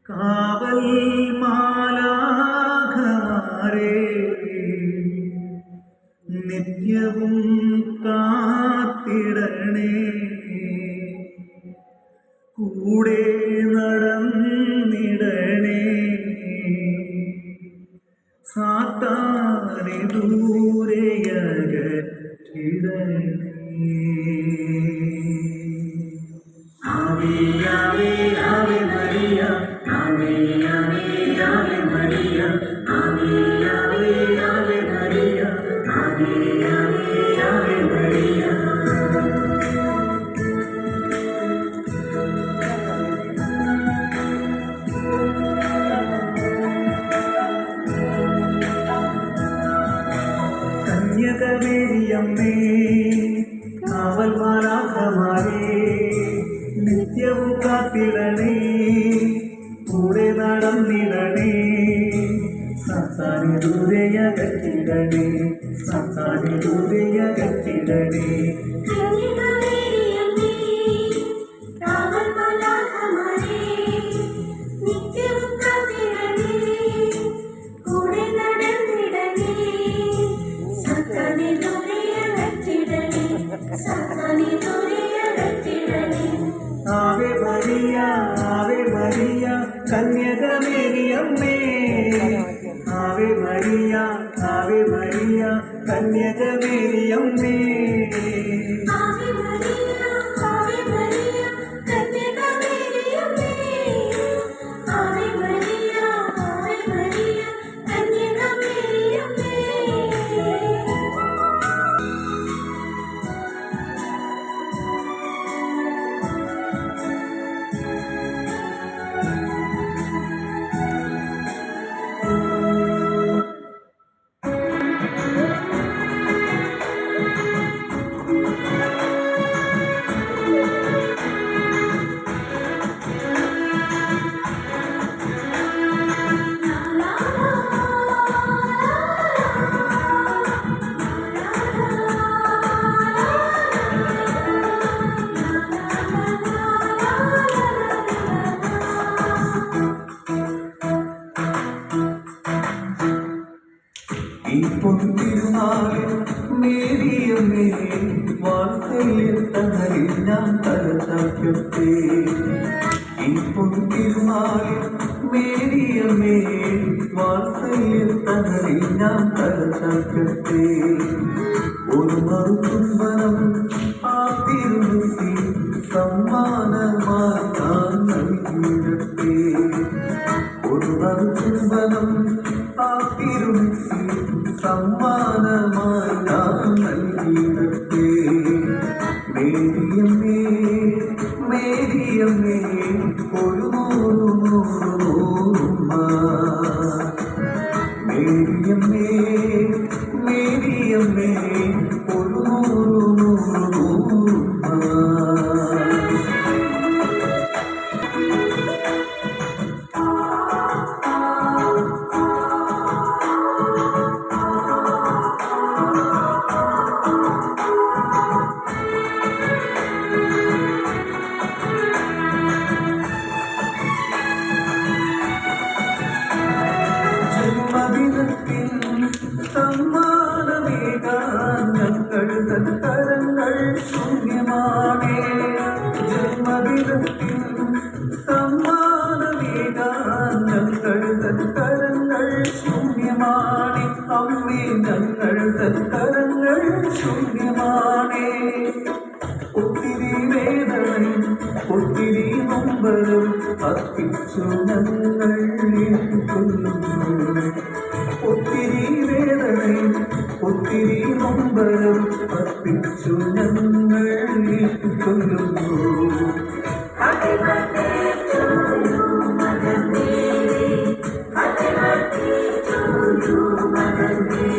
കാവൽ മാലാഖമാരേ നിത്യവും കാത്തിടണേ, കൂടെ നടന്നിടണേ, സാത്താനെ ദൂരെയകറ്റിടണേ. ആവേ ആവേ ആവേ മരിയ, ആവേ ആവേ ആവേ മരിയ, ആവേ ആവേ ആവേ മരിയ, ആവേ ആവേ ആവേ മരിയ. കന്യകമേരിയമ്മേ, കാവൽ മാലാഖമാരേ നിത്യവും കാത്തിടണേ, കൂടെ നടന്നിടണേ, സാത്താനെ ദൂരെയകറ്റിടണേ, സാത്താനെ ദൂരെയകറ്റിടണേ. Ave Maria, Ave Maria, കന്യകമേരിയമ്മേ, Ave Maria, Ave Maria, കന്യകമേരിയമ്മേ. ഈ പൊന്നിരുന്നാളിൽ മേരിയമ്മേ, വാത്സല്യത്തണലിൽ ഞാൻ തലചായ്ക്കട്ടെ. ഈ പൊന്നിരുന്നാളിൽ മേരിയമ്മേ, വാത്സല്യത്തണലിൽ ഞാൻ തലചായ്ക്കട്ടെ. ഒരു മറുചുംബനം ആ തിരുമുത്തി സമ്മാനമായി ഞാൻ നൽകിയിടട്ടെ. ഒരു മറുചുംബനം ആ തിരുമുത്തി സമ്മാനമായി ഞാൻ നൽകിയിടട്ടെ. മേരിയമ്മേ, മേരിയമ്മേ, ഒരു നൂറുമ്മ. മേരിയമ്മേ, മേരിയമ്മേ, ഒരു നൂറുമ്മ. സമ്മാനമേകാൻ ഞങ്ങൾ തൻ കരങ്ങൾ ശൂന്യമാണേ. ജന്മദിനത്തിൽ സമ്മാനമേകാൻ ഞങ്ങൾ തൻ കരങ്ങൾ ശൂന്യമാണേ. അമ്മേ, ഞങ്ങൾ തൻ കരങ്ങൾ ശൂന്യമാണേ. ഒത്തിരി വേദനയും ഒത്തിരി നൊമ്പരും അർപ്പിച്ചു ഞങ്ങൾ കൊല്ലുന്നു. ഒത്തിരി വേദനയും ഒത്തിരി നൊമ്പരും അർപ്പിച്ചു ഞങ്ങൾ കൊല്ലുന്നു. Happy birthday to you, Mother Mary.